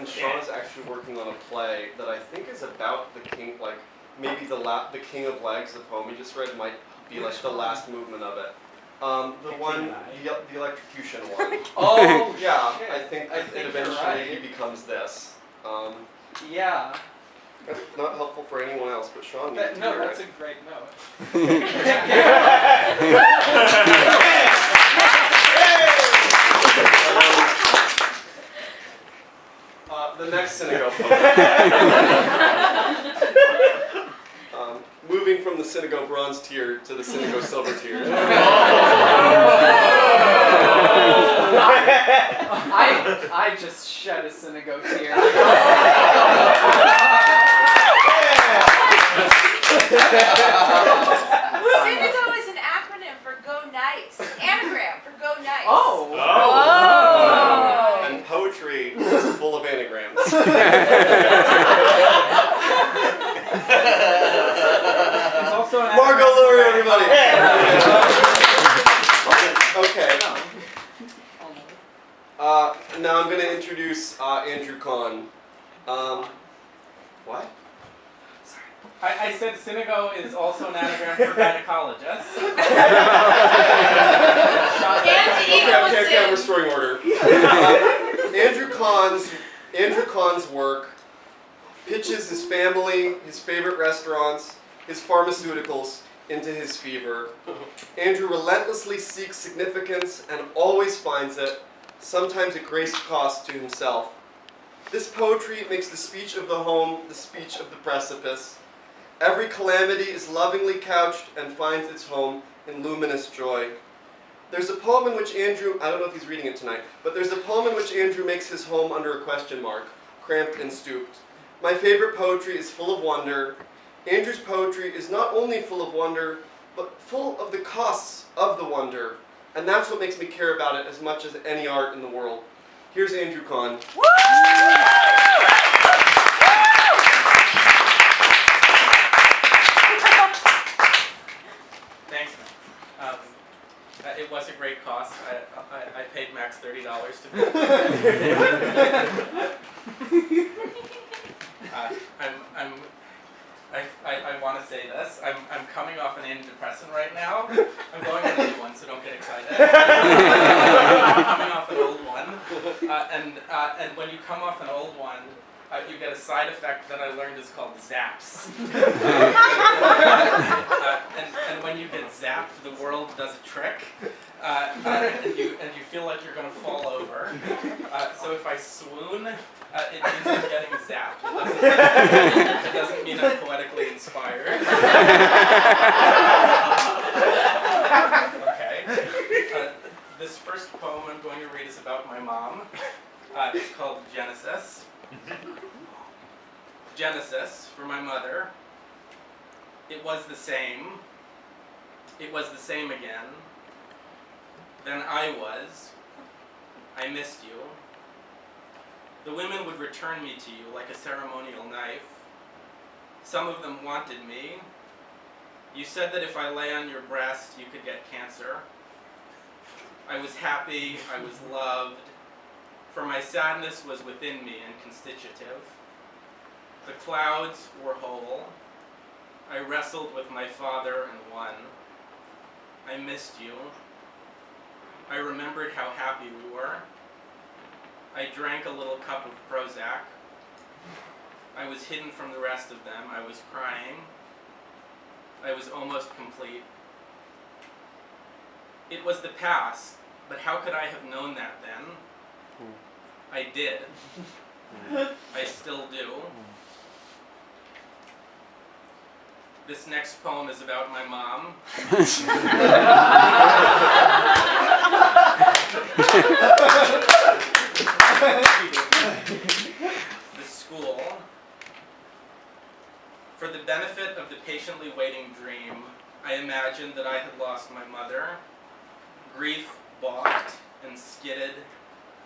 and Sean is actually working on a play that I think is about the king, like maybe the King of Legs, the poem we just read, might be like the last movement of it. The one, the electrocution one. Oh, yeah, shit. I think eventually he becomes this. Yeah. That's not helpful for anyone else, but Sean needs to No, hear that's it. a great note. The next synagogue poem. Moving from the synagogue bronze tier to the synagogue silver tier. I just shed a synagogue tear. Synagogue is an acronym for Go Nice. Anagram for Go Nice. Oh. And poetry is full of anagrams. It's also an Margot Lurie, everybody. Okay. Now I'm going to introduce Andrew Kahn. What? I said synagogue is also an anagram for gynecologist. Okay, I'm restoring order. Andrew Kahn's work pitches his family, his favorite restaurants, his pharmaceuticals into his fever. Andrew relentlessly seeks significance and always finds it, sometimes at great cost to himself. This poetry makes the speech of the home the speech of the precipice. Every calamity is lovingly couched and finds its home in luminous joy. There's a poem in which Andrew, I don't know if he's reading it tonight, but there's a poem in which Andrew makes his home under a question mark, cramped and stooped. My favorite poetry is full of wonder. Andrew's poetry is not only full of wonder, but full of the costs of the wonder. And that's what makes me care about it as much as any art in the world. Here's Andrew Kahn. Thanks, man. It was a great cost. I paid Max $30 to be I want to say this. I'm coming off an antidepressant right now. I'm going on a new one, so don't get excited. I'm coming off an old one, and when you come off an old one, you get a side effect that I learned is called zaps. And when you get zapped, the world does a trick, and you feel like you're going to fall over. So if I swoon, it means I'm getting zapped. It doesn't mean I'm poetically inspired. Okay. This first poem I'm going to read is about my mom. It's called Genesis. Genesis, for my mother. It was the same. It was the same again. Then I was. I missed you. The women would return me to you like a ceremonial knife. Some of them wanted me. You said that if I lay on your breast, you could get cancer. I was happy. I was loved. For my sadness was within me and constitutive. The clouds were whole. I wrestled with my father and won. I missed you. I remembered how happy we were. I drank a little cup of Prozac. I was hidden from the rest of them. I was crying. I was almost complete. It was the past, but how could I have known that then? I did. I still do. This next poem is about my mom. The school. For the benefit of the patiently waiting dream, I imagined that I had lost my mother. Grief balked and skidded.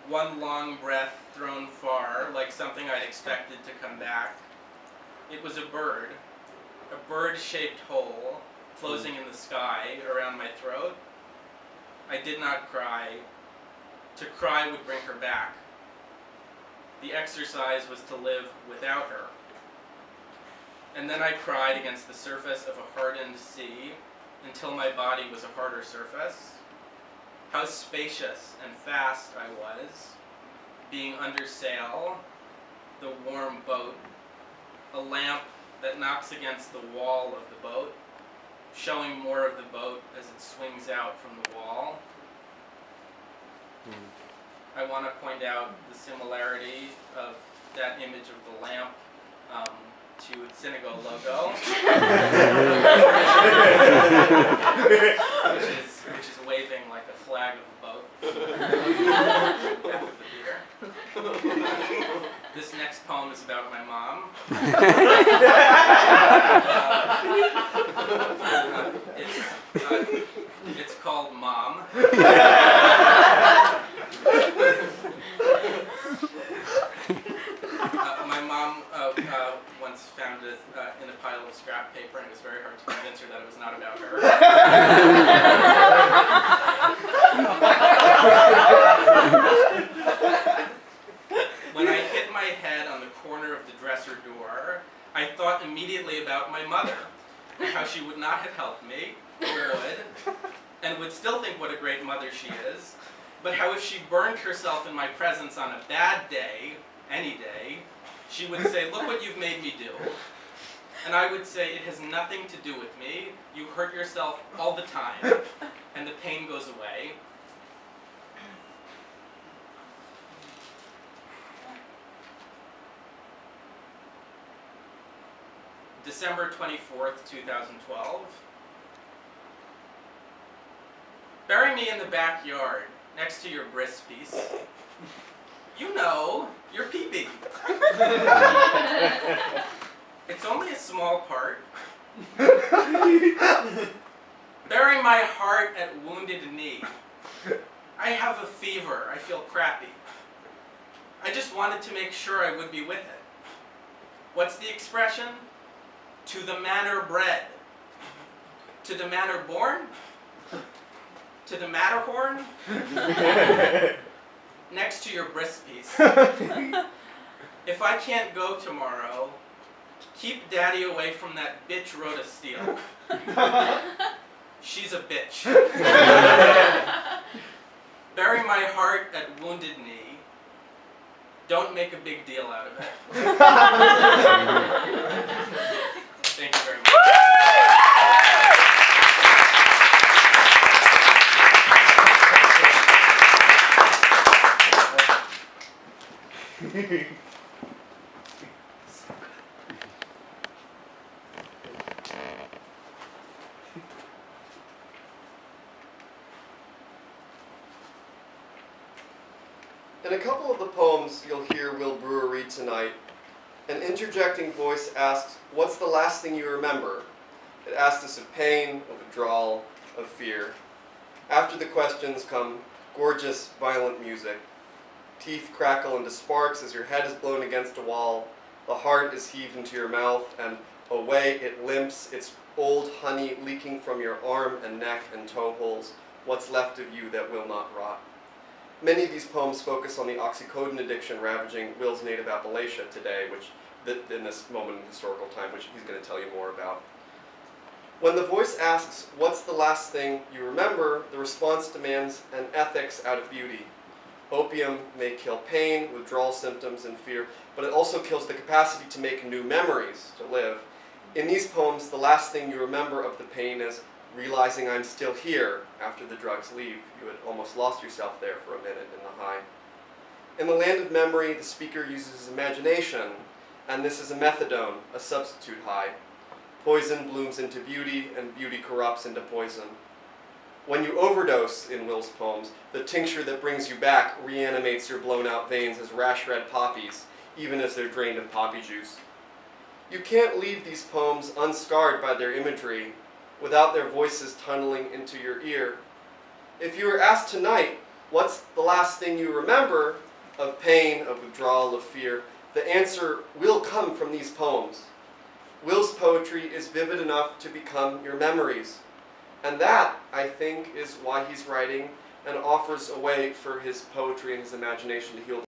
One long breath thrown far, like something I'd expected to come back. It was a bird-shaped hole, closing in the sky around my throat. I did not cry. To cry would bring her back. The exercise was to live without her. And then I cried against the surface of a hardened sea until my body was a harder surface. How spacious and fast I was, being under sail, the warm boat, a lamp that knocks against the wall of the boat, showing more of the boat as it swings out from the wall. I want to point out the similarity of that image of the lamp to the synagogue logo, which is waving like a flag of a boat back of the theater. This next poem is about my mom. It's called Mom. My mom once found it in a pile of scrap paper, and it was very hard to convince her that it was not about her. When I hit my head on the corner of the dresser door, I thought immediately about my mother, and how she would not have helped me, or would still think what a great mother she is, but how if she burned herself in my presence on a bad day, any day, she would say, "Look what you've made me do." And I would say, "It has nothing to do with me. You hurt yourself all the time, and the pain goes away." December 24th, 2012. Bury me in the backyard, next to your bris piece. You know, your pee-pee. It's only a small part. Bury my heart at Wounded Knee. I have a fever, I feel crappy. I just wanted to make sure I would be with it. What's the expression? To the manner bred. To the manner born? To the Matterhorn? Next to your bris piece. If I can't go tomorrow, keep Daddy away from that bitch Rhoda Steele. She's a bitch. Bury my heart at Wounded Knee. Don't make a big deal out of it. Thank you very much. In a couple of the poems you'll hear Will Brewer read tonight, an interjecting voice asks, "What's the last thing you remember?" It asks us of pain, of withdrawal, of fear. After the questions come gorgeous, violent music. Teeth crackle into sparks as your head is blown against a wall. The heart is heaved into your mouth, and away it limps, its old honey leaking from your arm and neck and toe holes, what's left of you that will not rot. Many of these poems focus on the oxycodone addiction ravaging Will's native Appalachia today, in this moment in historical time, which he's going to tell you more about. When the voice asks, "What's the last thing you remember?" the response demands an ethics out of beauty. Opium may kill pain, withdrawal symptoms, and fear, but it also kills the capacity to make new memories, to live. In these poems, the last thing you remember of the pain is realizing I'm still here after the drugs leave. You had almost lost yourself there for a minute in the high. In the land of memory, the speaker uses his imagination, and this is a methadone, a substitute high. Poison blooms into beauty, and beauty corrupts into poison. When you overdose in Will's poems, the tincture that brings you back reanimates your blown-out veins as rash red poppies, even as they're drained of poppy juice. You can't leave these poems unscarred by their imagery, without their voices tunneling into your ear. If you were asked tonight, what's the last thing you remember of pain, of withdrawal, of fear, the answer will come from these poems. Will's poetry is vivid enough to become your memories. And that, I think, is why he's writing and offers a way for his poetry and his imagination to heal